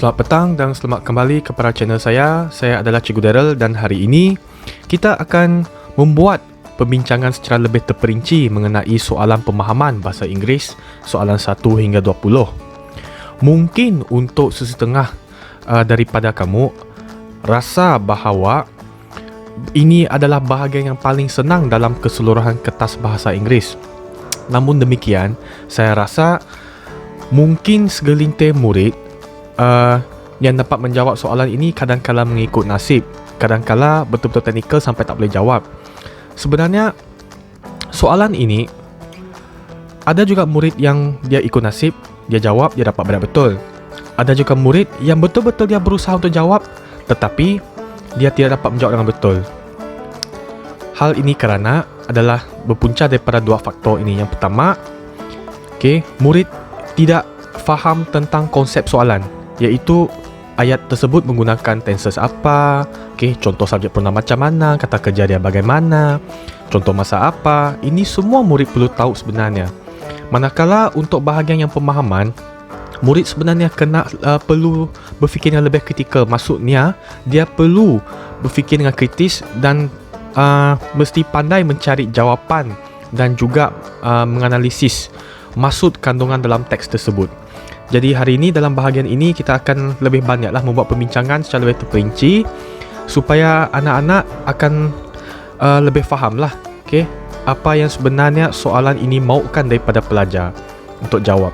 Selamat petang dan selamat kembali kepada channel saya. Saya adalah Cikgu Daryl dan hari ini kita akan membuat perbincangan secara lebih terperinci mengenai soalan pemahaman bahasa Inggeris soalan 1 hingga 20. Mungkin untuk sesetengah daripada kamu rasa bahawa ini adalah bahagian yang paling senang dalam keseluruhan kertas bahasa Inggeris. Namun demikian, saya rasa mungkin segelintir murid yang dapat menjawab soalan ini kadang-kala mengikut nasib, kadang-kala betul-betul teknikal sampai tak boleh jawab. Sebenarnya soalan ini ada juga murid yang dia ikut nasib, dia jawab, dia dapat benar betul. Ada juga murid yang betul-betul dia berusaha untuk jawab tetapi dia tidak dapat menjawab dengan betul. Hal ini kerana adalah berpunca daripada dua faktor ini. Yang pertama, murid tidak faham tentang konsep soalan, iaitu ayat tersebut menggunakan tenses apa, contoh subjek pronoun macam mana, kata kerja dia bagaimana, contoh masa apa. Ini semua murid perlu tahu sebenarnya. Manakala untuk bahagian yang pemahaman, murid sebenarnya perlu berfikir yang lebih kritikal. Maksudnya dia perlu berfikir dengan kritis dan mesti pandai mencari jawapan dan juga menganalisis maksud kandungan dalam teks tersebut. Jadi hari ini dalam bahagian ini kita akan lebih banyaklah membuat perbincangan secara lebih terperinci supaya anak-anak akan lebih fahamlah apa yang sebenarnya soalan ini mahukan daripada pelajar untuk jawab.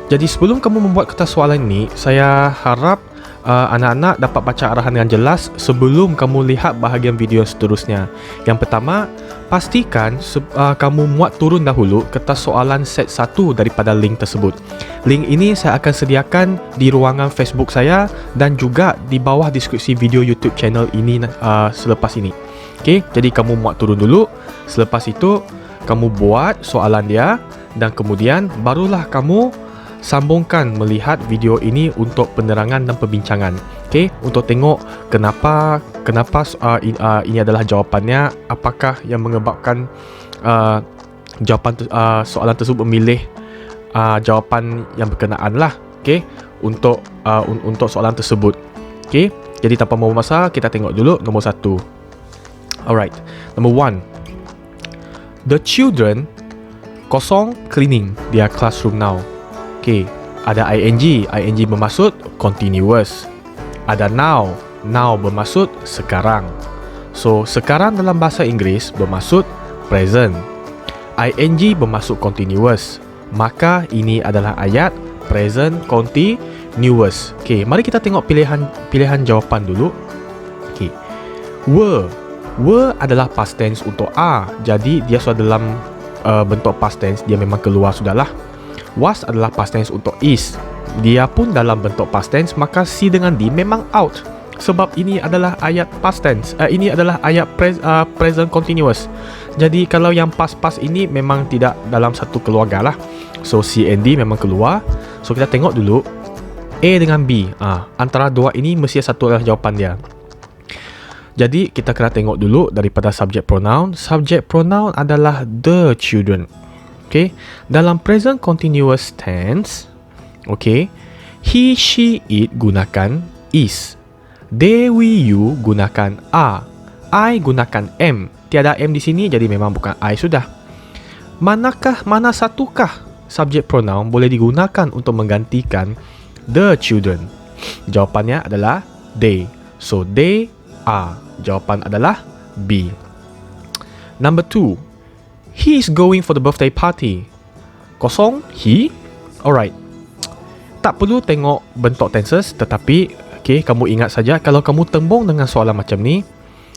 Jadi sebelum kamu membuat kertas soalan ini, saya harap anak-anak dapat baca arahan dengan jelas sebelum kamu lihat bahagian video seterusnya. Yang pertama, pastikan kamu muat turun dahulu kertas soalan set 1 daripada link tersebut. Link ini saya akan sediakan di ruangan Facebook saya dan juga di bawah deskripsi video YouTube channel ini selepas ini. Jadi kamu muat turun dulu. Selepas itu kamu buat soalan dia dan kemudian barulah kamu sambungkan melihat video ini untuk penerangan dan perbincangan. Untuk tengok kenapa ini adalah jawapannya, apakah yang menyebabkan jawapan soalan tersebut memilih jawapan yang berkenaan lah, untuk soalan tersebut. Jadi tanpa membuang masa, kita tengok dulu nombor 1. Alright, number 1. The children kosong cleaning their classroom now. Ada ing bermaksud continuous. Ada now bermaksud sekarang. So, sekarang dalam bahasa Inggeris bermaksud present. ing bermaksud continuous. Maka ini adalah ayat present continuous. Mari kita tengok pilihan jawapan dulu. Were adalah past tense untuk are. Jadi dia sudah dalam bentuk past tense, dia memang keluar sudahlah. Was adalah past tense untuk is. Dia pun dalam bentuk past tense, maka C dengan D memang out. Sebab ini adalah ayat past tense. Ini adalah ayat present continuous. Jadi kalau yang past ini memang tidak dalam satu keluarga lah. So C and D memang keluar. So kita tengok dulu A dengan B. Antara dua ini mesti satu adalah jawapan dia. Jadi kita kena tengok dulu daripada subject pronoun. Subject pronoun adalah the children. Dalam present continuous tense, he, she, it gunakan is. They, we, you gunakan are. I gunakan am. Tiada am di sini, jadi memang bukan I sudah. Mana satukah subject pronoun boleh digunakan untuk menggantikan the children? Jawapannya adalah they. So they are. Jawapan adalah B. Number 2. He is going for the birthday party. Kosong, he. Alright. Tak perlu tengok bentuk tenses, tetapi kamu ingat saja kalau kamu tembung dengan soalan macam ni,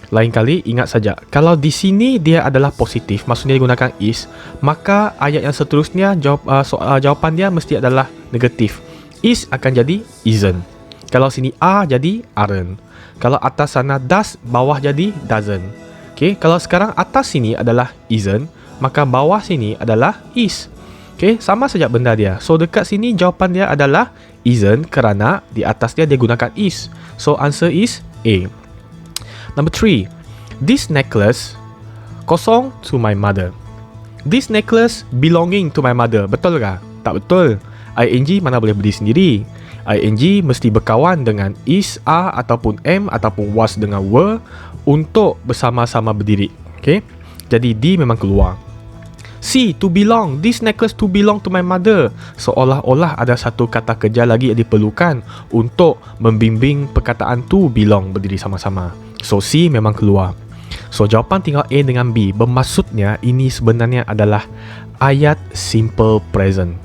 lain kali ingat saja kalau di sini dia adalah positif, maksudnya digunakan is, maka ayat yang seterusnya jawapan dia mesti adalah negatif. Is akan jadi isn't. Kalau sini are jadi aren't. Kalau atas sana does, bawah jadi doesn't. Kalau sekarang atas sini adalah isn't, maka bawah sini adalah is. Sama saja benda dia. So dekat sini jawapan dia adalah isn't kerana di atas dia gunakan is. So answer is A. Number 3. This necklace kosong to my mother. This necklace belonging to my mother. Betul ke? Tak betul. ing mana boleh berdiri sendiri. ing mesti berkawan dengan is, are ataupun am ataupun was dengan were untuk bersama-sama berdiri. Okay, jadi D memang keluar. C, to belong. This necklace to belong to my mother. Seolah-olah ada satu kata kerja lagi yang diperlukan untuk membimbing perkataan to belong berdiri sama-sama. So C memang keluar. So jawapan tinggal A dengan B. Bermaksudnya ini sebenarnya adalah ayat simple present.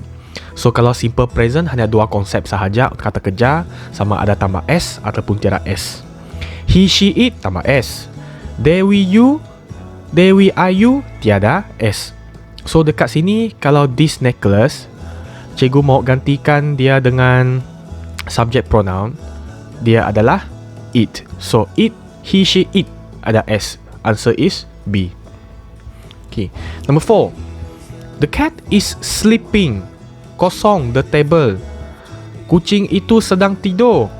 So kalau simple present hanya dua konsep sahaja kata kerja, sama ada tambah S ataupun tiada S. He, she, it tambah S. They, we, you, are, tiada S. So dekat sini kalau this necklace, cikgu mau gantikan dia dengan subject pronoun, dia adalah it. So it, he, she, it ada S. Answer is B. Okay. Number 4. The cat is sleeping. Kosong the table. Kucing itu sedang tidur.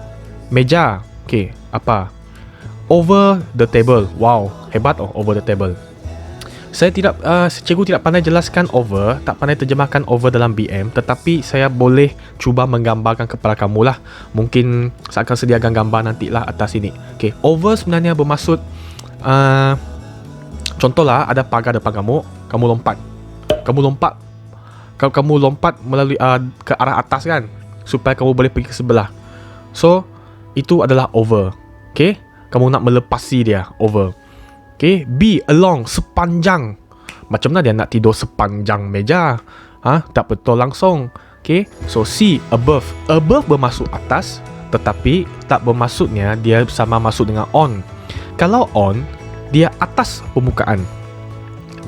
Meja. Okay, apa? Over the table. Wow, hebat over the table. Saya tidak, cikgu tidak pandai jelaskan over, tak pandai terjemahkan over dalam BM, tetapi saya boleh cuba menggambarkan kepada kamu lah. Mungkin saya akan sediakan gambar nantilah atas ini. Okay, over sebenarnya bermaksud, contohlah ada pagar depan kamu, kamu lompat melalui ke arah atas kan, supaya kamu boleh pergi ke sebelah. So itu adalah over. Okay, kamu nak melepasi dia, over. Okay, B, along, sepanjang. Macam mana dia nak tidur sepanjang meja? Tak betul langsung. Okay, so C, above. Above bermaksud atas, tetapi tak bermaksudnya dia sama masuk dengan on. Kalau on, dia atas permukaan.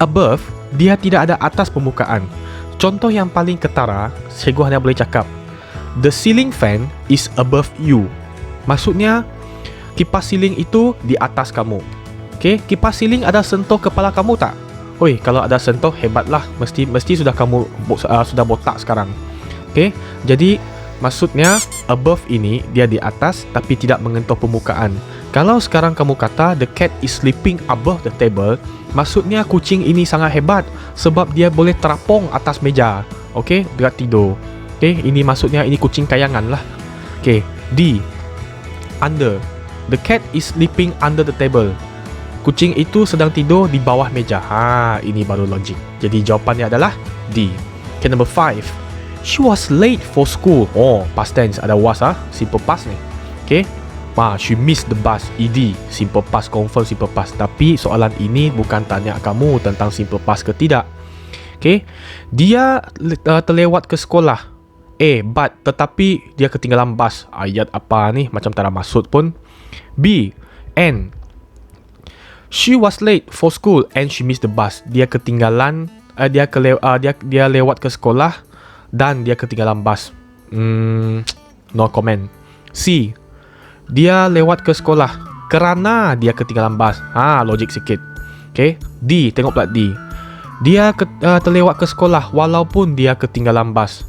Above, dia tidak ada atas permukaan. Contoh yang paling ketara, cikgu hanya boleh cakap, the ceiling fan is above you. Maksudnya, kipas siling itu di atas kamu. Okay, kipas siling ada sentuh kepala kamu tak? Oi, kalau ada sentuh, hebatlah. Mesti sudah kamu sudah botak sekarang. Okay, jadi maksudnya above ini dia di atas tapi tidak mengentuk permukaan. Kalau sekarang kamu kata the cat is sleeping above the table, maksudnya kucing ini sangat hebat sebab dia boleh terapung atas meja. Okay, dia tidur. Okay, ini maksudnya ini kucing kayangan lah. Okay, D, under. The cat is sleeping under the table. Kucing itu sedang tidur di bawah meja. Ini baru logik. Jadi jawapannya adalah D. Okay, number 5. She was late for school. Oh, past tense ada was simple past ni. Okay, she missed the bus. ED, simple past, confirm simple past. Tapi soalan ini bukan tanya kamu tentang simple past ke tidak. Okay, dia terlewat ke sekolah. But tetapi dia ketinggalan bas. Ayat apa ni? Macam tak ada maksud pun. B, and she was late for school and she missed the bus. Dia ketinggalan, dia lewat ke sekolah dan dia ketinggalan bas. No comment. C, dia lewat ke sekolah kerana dia ketinggalan bas. Logik sikit. Okay. D, tengok pula D. Dia terlewat ke sekolah walaupun dia ketinggalan bas.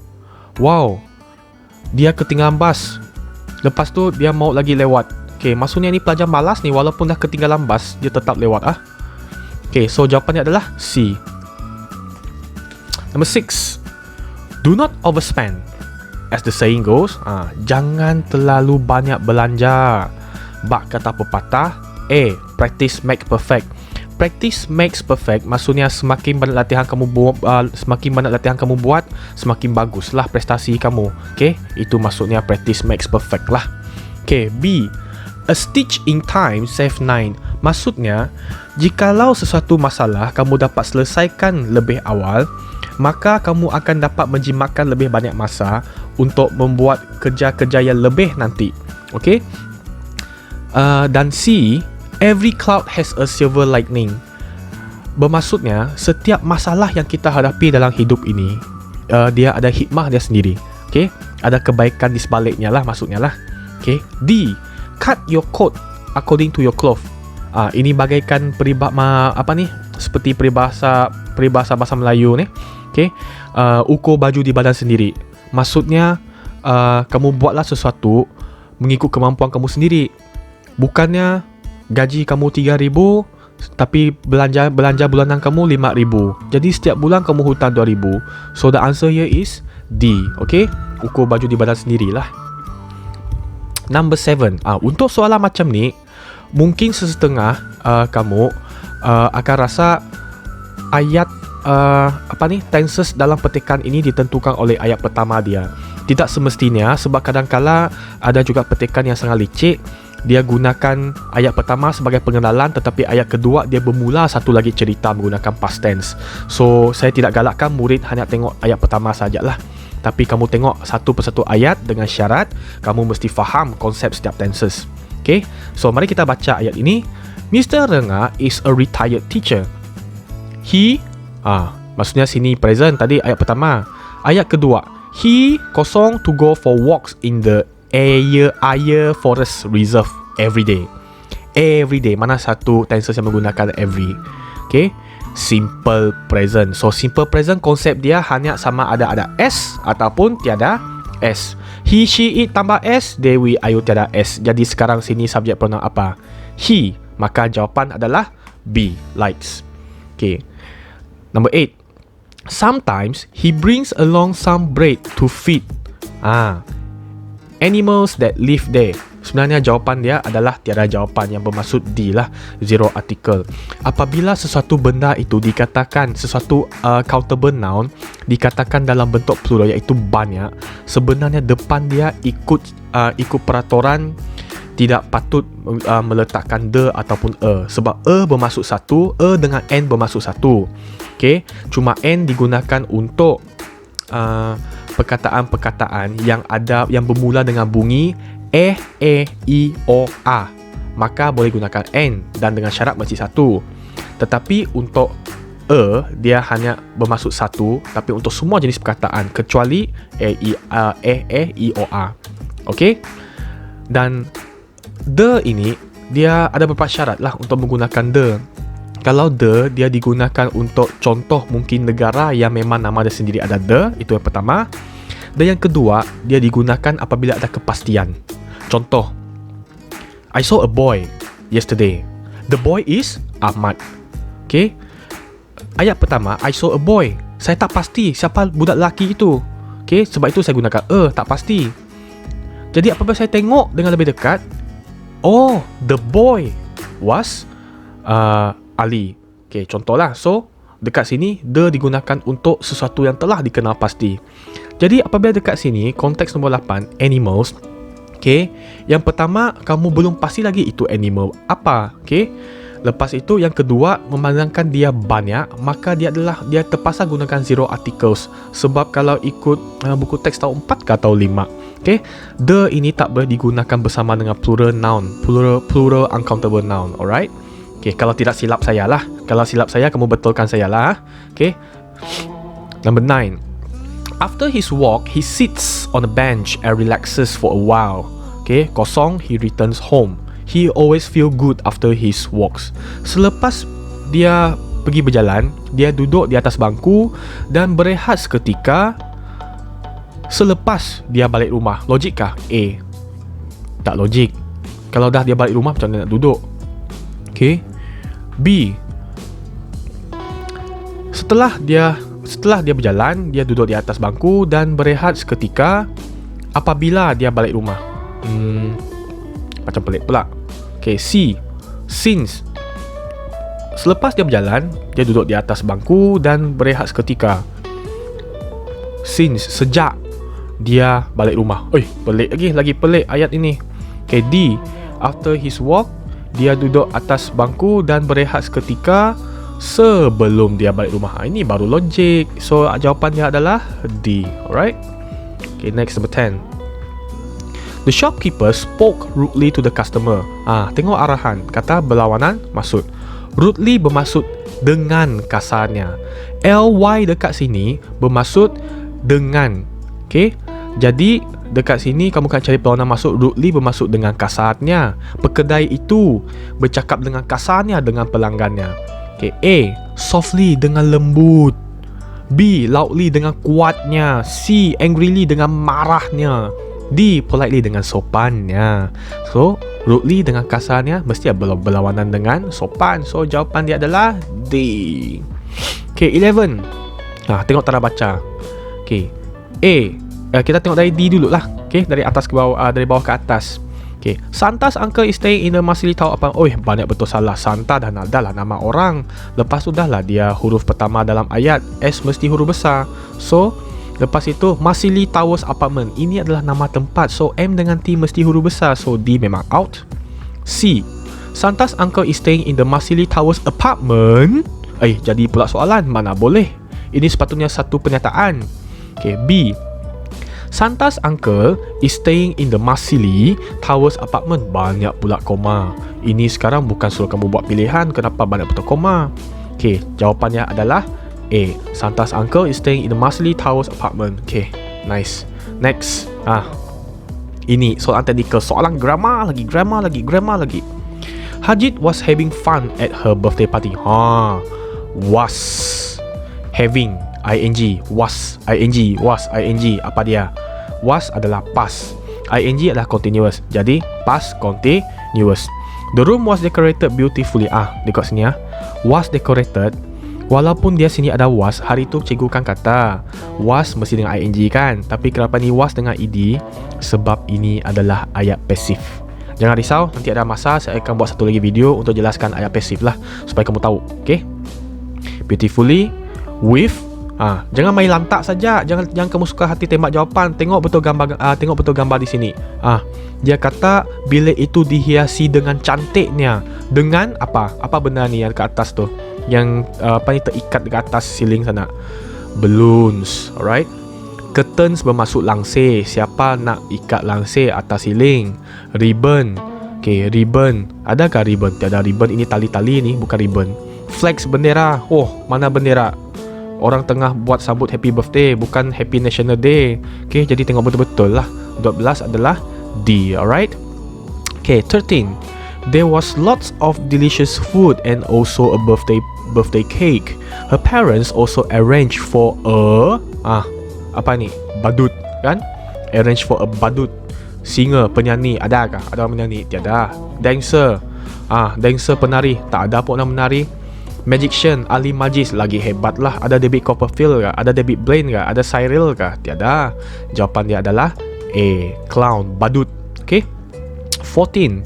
Wow, dia ketinggalan bas, lepas tu dia mau lagi lewat. Okay, maksudnya ni pelajar malas ni, walaupun dah ketinggalan bas, dia tetap lewat Okay, so jawapannya adalah C. Number 6. Do not overspend. As the saying goes, jangan terlalu banyak belanja. Bak kata pepatah, practice makes perfect. Practice makes perfect, maksudnya semakin banyak latihan kamu buat, semakin baguslah prestasi kamu. Okay, itu maksudnya practice makes perfect lah. Okay, B, a stitch in time save 9. Maksudnya, jikalau sesuatu masalah kamu dapat selesaikan lebih awal, maka kamu akan dapat menjimatkan lebih banyak masa untuk membuat kerja-kerja yang lebih nanti. Okay, dan C, every cloud has a silver lining. Bermaksudnya, setiap masalah yang kita hadapi dalam hidup ini, dia ada hikmah dia sendiri. Okay, ada kebaikan di sebaliknya lah, maksudnya lah. Okay, D, cut your coat according to your cloth. Ini bagaikan seperti peribahasa bahasa Melayu ni. Okay, ukur baju di badan sendiri. Maksudnya, kamu buatlah sesuatu mengikut kemampuan kamu sendiri. Bukannya gaji kamu 3,000 tapi belanja bulanan kamu 5,000. Jadi setiap bulan kamu hutang 2,000. So the answer here is D. Okay, ukur baju di badan sendirilah. Number 7. Untuk soalan macam ni, mungkin sesetengah kamu akan rasa ayat tenses dalam petikan ini ditentukan oleh ayat pertama dia. Tidak semestinya, sebab kadang-kala ada juga petikan yang sangat licik. Dia gunakan ayat pertama sebagai pengenalan, tetapi ayat kedua dia bermula satu lagi cerita menggunakan past tense. So, saya tidak galakkan murid hanya tengok ayat pertama sajalah. Tapi kamu tengok satu persatu ayat dengan syarat kamu mesti faham konsep setiap tenses. Okay, so mari kita baca ayat ini. Mr. Renga is a retired teacher. He, maksudnya sini present tadi ayat pertama. Ayat kedua, he kosong to go for walks in the Ayer Forest Reserve every day. Every day, mana satu tenses yang menggunakan every? Okay, simple present. So simple present konsep dia hanya sama ada S ataupun tiada S. He, she, it tambah S, they, we, ayu tiada S. Jadi sekarang sini subjek pronoun apa? He. Maka jawapan adalah B, likes. Okay. Number 8. Sometimes he brings along some bread to feed animals that live there. Sebenarnya jawapan dia adalah tiada jawapan, yang bermaksud D lah, zero article. Apabila sesuatu benda itu dikatakan sesuatu countable noun, dikatakan dalam bentuk plural iaitu banyak, sebenarnya depan dia ikut peraturan tidak patut meletakkan the ataupun sebab bermaksud satu, dengan n bermaksud satu. Okay? Cuma n digunakan untuk perkataan-perkataan yang bermula dengan bunyi e, i, o, a. Maka boleh gunakan n dan dengan syarat mesti satu. Tetapi untuk dia hanya bermaksud satu, tapi untuk semua jenis perkataan kecuali e, i, o, a. Okey? Dan the ini dia ada beberapa syarat lah untuk menggunakan the. Kalau the dia digunakan untuk contoh mungkin negara yang memang nama dia sendiri ada the, itu yang pertama. Dan yang kedua, dia digunakan apabila ada kepastian. Contoh, I saw a boy yesterday. The boy is Ahmad. Okay. Ayat pertama, I saw a boy. Saya tak pasti siapa budak lelaki itu. Okay. Sebab itu saya gunakan tak pasti. Jadi apabila saya tengok dengan lebih dekat, oh, the boy was Ali. Okay, contohlah. So, dekat sini, the digunakan untuk sesuatu yang telah dikenal pasti. Jadi, apabila dekat sini, konteks nombor 8, animals. Okay, yang pertama, kamu belum pasti lagi itu animal apa. Okay, lepas itu, yang kedua, memandangkan dia banyak, maka dia terpaksa gunakan zero articles. Sebab kalau ikut buku teks tahun 4 ke atau 5, okay, the ini tak boleh digunakan bersama dengan plural noun, plural uncountable noun. Alright. Okay, kalau tidak silap saya lah. Kalau silap saya, kamu betulkan saya lah. Okay. Number 9. After his walk, he sits on a bench and relaxes for a while. Okay. Kosong, he returns home. He always feel good after his walks. Selepas dia pergi berjalan, dia duduk di atas bangku dan berehat seketika selepas dia balik rumah. Logik kah? A. Tak logik. Kalau dah dia balik rumah, macam mana nak duduk? Okay. B. Setelah dia berjalan, dia duduk di atas bangku dan berehat seketika apabila dia balik rumah. Macam pelik pula. Okay, C. Since. Selepas dia berjalan, dia duduk di atas bangku dan berehat seketika. Since, sejak dia balik rumah. Pelik lagi pelik ayat ini. Okay, D. After his walk, dia duduk atas bangku dan berehat seketika sebelum dia balik rumah. Ini baru logik. So, jawapannya adalah D. Alright. Okay, next, number 10. The shopkeeper spoke rudely to the customer. Tengok arahan. Kata berlawanan, maksud. Rudely bermaksud dengan kasarnya. ly dekat sini bermaksud dengan. Okay. Jadi, dekat sini kamu akan cari perlawanan maksud. Rudely bermaksud dengan kasarnya. Pekedai itu bercakap dengan kasarnya dengan pelanggannya. Okay. A. Softly dengan lembut. B. Loudly dengan kuatnya. C. Angrily dengan marahnya. D. Politely dengan sopannya. So, rudely dengan kasarnya mesti berlawanan dengan sopan. So, jawapan dia adalah D. Okay, 11. Tengok tanda baca. Okay. A. Kita tengok dari D dulu lah. Okay, dari atas ke bawah, dari bawah ke atas. Okay, Santa's uncle is staying in the Masili Tower apa? Oh, banyak betul salah. Santa dah lah nama orang. Lepas tu dah lah dia huruf pertama dalam ayat. S mesti huruf besar. So, lepas itu Masili Towers Apartment. Ini adalah nama tempat. So, M dengan T mesti huruf besar. So, D memang out. C. Santa's uncle is staying in the Masili Towers Apartment. Jadi pula soalan. Mana boleh? Ini sepatutnya satu pernyataan. Okay, B. Santa's uncle is staying in the Masili Towers Apartment. Banyak pula koma. Ini sekarang bukan suruh kamu buat pilihan. Kenapa banyak betul koma? Okay, jawapannya adalah A. Santa's uncle is staying in the Masili Towers Apartment. Okay, nice. Next. Ini soalan teknikal. Soalan grammar lagi. Hajid was having fun at her birthday party. Was having ing, was ing, apa dia? Was adalah past, ing adalah continuous, jadi past continuous. The room was decorated beautifully. Dekat sini was decorated. Walaupun dia sini ada was, hari tu cikgu kan kata was mesti dengan ing kan, tapi kenapa ni was dengan ed? Sebab ini adalah ayat pasif. Jangan risau, nanti ada masa saya akan buat satu lagi video untuk jelaskan ayat pasif lah, supaya kamu tahu. Okay, beautifully with. Jangan main lantak saja. Jangan kamu suka hati tembak jawapan. Tengok betul gambar di sini. Dia kata bilik itu dihiasi dengan cantiknya. Dengan apa? Apa benda ni yang ke atas tu? Yang terikat dekat atas ceiling sana. Balloons, alright? Curtains bermaksud langsir. Siapa nak ikat langsir atas ceiling? Ribbon. Okay, ribbon. Adakah ribbon? Tiada ribbon. Ini tali-tali ni, bukan ribbon. Flags, bendera. Oh, mana bendera? Orang tengah buat sambut happy birthday, bukan happy national day. Okay, jadi tengok betul-betul lah. 12 adalah D, alright? Okay, 13. There was lots of delicious food and also a birthday cake. Her parents also arranged for a apa ni? Badut, kan? Arrange for a badut. Singer, penyanyi, adakah? Ada orang menyanyi? Tiada. Dancer. Dancer penari. Tak ada pun orang menari. Magician, ahli magis, lagi hebat lah. Ada David Copperfield kah? Ada David Blaine kah? Ada Cyril kah? Tiada. Jawapan dia adalah A. Clown, badut. Okay, 14.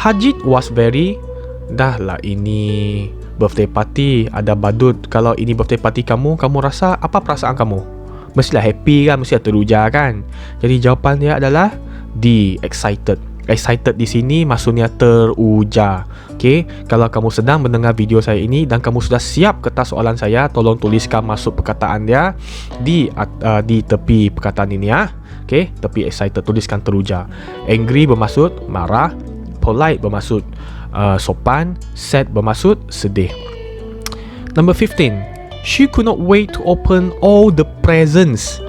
Hajid was very. Dah lah, ini birthday party, ada badut. Kalau ini birthday party kamu rasa apa perasaan kamu? Mestilah happy kan, mestilah teruja kan. Jadi jawapan dia adalah D. Excited. Excited di sini maksudnya teruja. Okay, kalau kamu sedang mendengar video saya ini dan kamu sudah siap kertas soalan saya, tolong tuliskan masuk perkataan dia di tepi perkataan ini ya. Okay, tepi excited tuliskan teruja. Angry bermaksud marah, polite bermaksud sopan, sad bermaksud sedih. Number 15. She could not wait to open all the presents.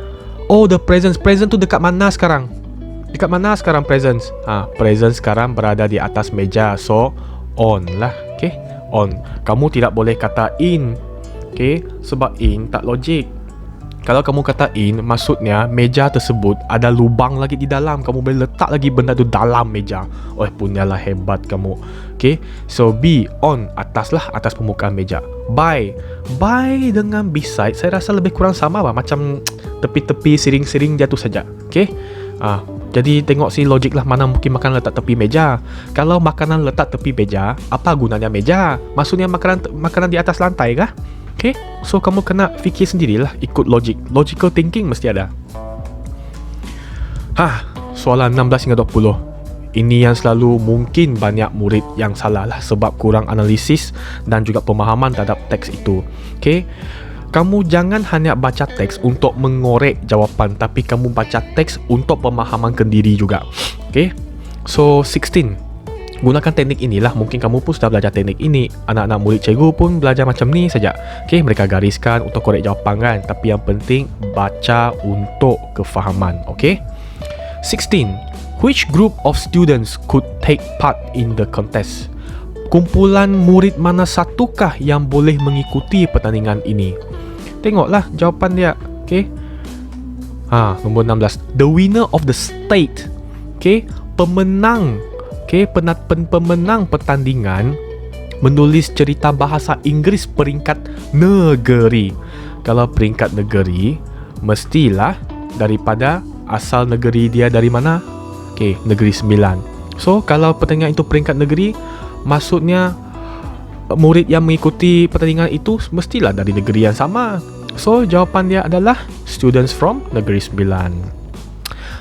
All the presents. Present tu dekat mana sekarang? Dekat mana sekarang presents? Presents sekarang berada di atas meja. So, on lah. Okay, on. Kamu tidak boleh kata in. Okay, sebab in tak logik. Kalau kamu kata in, maksudnya meja tersebut ada lubang lagi di dalam. Kamu boleh letak lagi benda tu dalam meja. Oh, punyalah hebat kamu. Okay, so B, on, atas lah, atas permukaan meja. By. By dengan beside, saya rasa lebih kurang sama lah. Macam tepi-tepi, siring-siring jatuh saja. Okay, jadi tengok si logik lah, mana mungkin makanan letak tepi meja. Kalau makanan letak tepi meja, apa gunanya meja? Maksudnya makanan di atas lantai kah? Okay, so kamu kena fikir sendirilah, ikut logik. Logical thinking mesti ada. Soalan 16 hingga 20. Ini yang selalu mungkin banyak murid yang salah lah, sebab kurang analisis dan juga pemahaman terhadap teks itu. Okay, kamu jangan hanya baca teks untuk mengorek jawapan, tapi kamu baca teks untuk pemahaman kendiri juga. Okay, so 16. Gunakan teknik inilah. Mungkin kamu pun sudah belajar teknik ini. Anak-anak murid cikgu pun belajar macam ni saja. Okay, mereka gariskan untuk korek jawapan kan. Tapi yang penting baca untuk kefahaman. Okay, 16. Which group of students could take part in the contest? Kumpulan murid mana satukah yang boleh mengikuti pertandingan ini? Tengoklah jawapan dia. Okay, nombor 16. The winner of the state. Okay, pemenang. Okay, pemenang pertandingan menulis cerita bahasa Inggeris peringkat negeri. Kalau peringkat negeri, mestilah daripada asal negeri dia dari mana? Okay, negeri 9. So kalau pertandingan itu peringkat negeri, maksudnya murid yang mengikuti pertandingan itu mestilah dari negeri yang sama. So jawapan dia adalah students from Negeri Sembilan.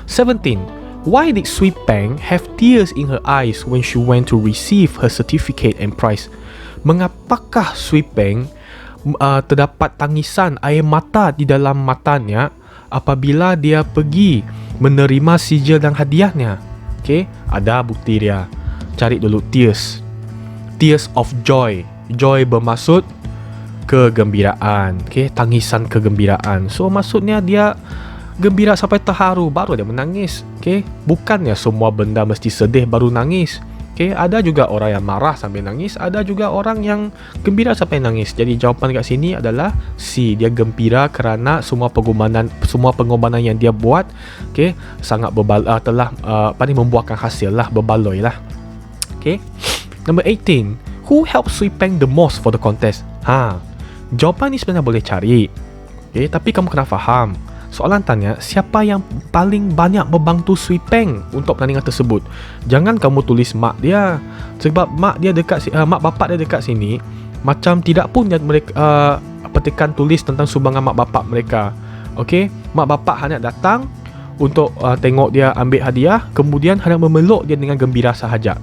17. Why did Sui Peng have tears in her eyes when she went to receive her certificate and prize? Mengapakah Sui Peng terdapat tangisan air mata di dalam matanya apabila dia pergi menerima sijil dan hadiahnya? Okay, ada bukti dia. Cari dulu tears. Tears of joy. Joy bermaksud kegembiraan. Okay, tangisan kegembiraan. So maksudnya dia gembira sampai terharu baru dia menangis. Okay, bukannya semua benda mesti sedih baru nangis. Okay, ada juga orang yang marah sampai nangis, ada juga orang yang gembira sampai nangis. Jadi jawapan kat sini adalah C. Dia gembira kerana semua pengorbanan yang dia buat, okay, sangat telah membuahkan hasil lah, berbaloi lah. Okay. Number 18. Who helped Sui Peng the most for the contest? Jawapan ni sebenarnya boleh cari. Okay, tapi kamu kena faham. Soalan tanya, siapa yang paling banyak membantu Sui Peng untuk pertandingan tersebut? Jangan kamu tulis mak dia. Sebab mak bapak dia dekat sini, macam tidak pun mereka petikan tulis tentang sumbangan mak bapak mereka. Okey, mak bapak hanya datang untuk tengok dia ambil hadiah, kemudian hanya memeluk dia dengan gembira sahaja.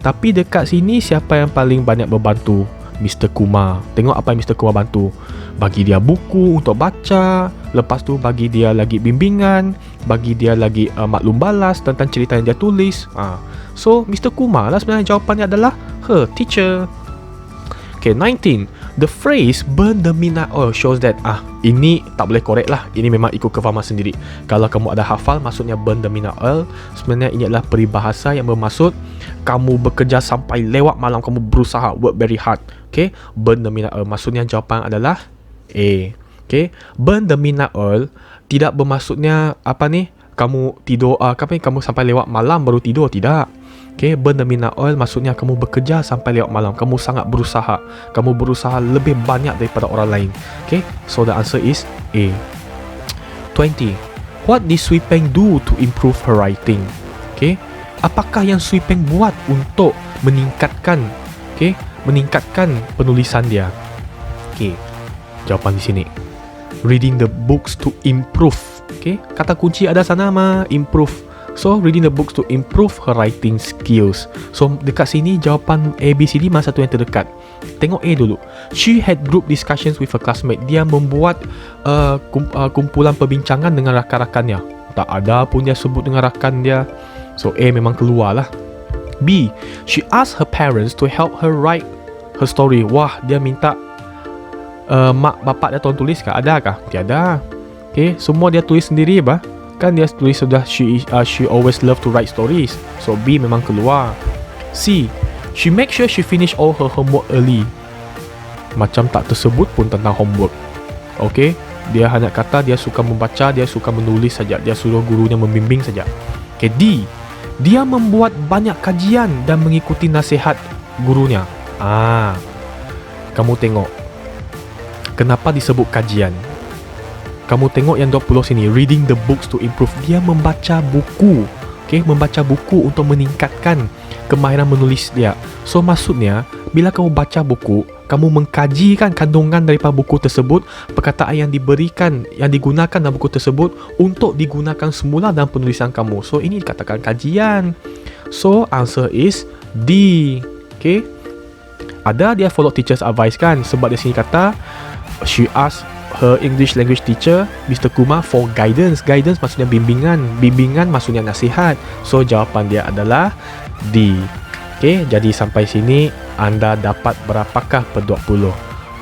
Tapi dekat sini siapa yang paling banyak membantu? Mr. Kumar. Tengok apa yang Mr. Kumar bantu. Bagi dia buku untuk baca, lepas tu bagi dia lagi bimbingan, bagi dia lagi maklum balas tentang cerita yang dia tulis. So Mr. Kumar lah sebenarnya jawapannya adalah her teacher. Okay, 19. The phrase burn the midnight oil shows that ini tak boleh korek lah. Ini memang ikut kefahaman sendiri. Kalau kamu ada hafal maksudnya burn the midnight oil, sebenarnya ini adalah peribahasa yang bermaksud kamu bekerja sampai lewat malam, kamu berusaha, work very hard. Okay, burn the midnight oil, maksudnya jawapan adalah A. Okay, burn the midnight oil tidak bermaksudnya kamu tidur, kamu sampai lewat malam baru tidur, tidak. Okay, burn the midnight oil maksudnya kamu bekerja sampai lewat malam, kamu sangat berusaha, kamu berusaha lebih banyak daripada orang lain. Okay, so the answer is A. 20. What did Sui Peng do to improve her writing? Okay, apakah yang Sui Peng buat untuk meningkatkan penulisan dia? Okay, jawapan di sini. Reading the books to improve. Okay, kata kunci ada sana improve. So reading the books to improve her writing skills. So dekat sini jawapan A, B, C, D mana satu yang terdekat? Tengok A dulu. She had group discussions with her classmate. Dia membuat kumpulan perbincangan dengan rakan-rakannya. Tak ada pun dia sebut dengan rakan dia. So A memang keluar lah. B. She asked her parents to help her write her story. Wah, dia minta mak bapak dia tolong tulis kah? Adakah? Tiada. Okay, semua dia tulis sendiri bah. Kan dia tulis sudah she always love to write stories. So B memang keluar. C. She make sure she finish all her homework early. Macam tak tersebut pun tentang homework. Okay, dia hanya kata dia suka membaca, dia suka menulis saja. Dia suruh gurunya membimbing saja. Okay, D. Dia membuat banyak kajian dan mengikuti nasihat gurunya. Kamu tengok kenapa disebut kajian. Kamu tengok yang 20 sini, reading the books to improve. Dia membaca buku. Okay, membaca buku untuk meningkatkan kemahiran menulis dia. So maksudnya, bila kamu baca buku, kamu mengkaji kan kandungan daripada buku tersebut, perkataan yang diberikan, yang digunakan dalam buku tersebut untuk digunakan semula dalam penulisan kamu. So ini dikatakan kajian. So answer is D. Okay, ada dia follow teacher's advice kan, sebab di sini kata she asked her English language teacher, Mr. Kumar, for guidance. Guidance maksudnya bimbingan. Bimbingan maksudnya nasihat. So jawapan dia adalah D. Okay, jadi sampai sini anda dapat berapakah per 20?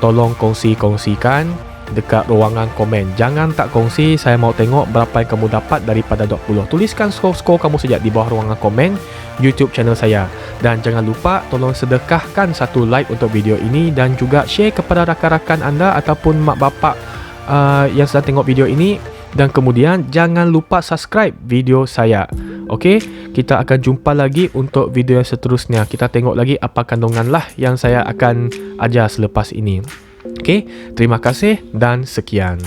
Tolong kongsikan dekat ruangan komen. Jangan tak kongsi, saya mau tengok berapa yang kamu dapat daripada 20. Tuliskan skor kamu saja di bawah ruangan komen YouTube channel saya. Dan jangan lupa tolong sedekahkan satu like untuk video ini dan juga share kepada rakan-rakan anda ataupun mak bapak yang sedang tengok video ini. Dan kemudian jangan lupa subscribe video saya. Okey, kita akan jumpa lagi untuk video yang seterusnya. Kita tengok lagi apa kandungan lah yang saya akan ajar selepas ini. Okey, terima kasih dan sekian.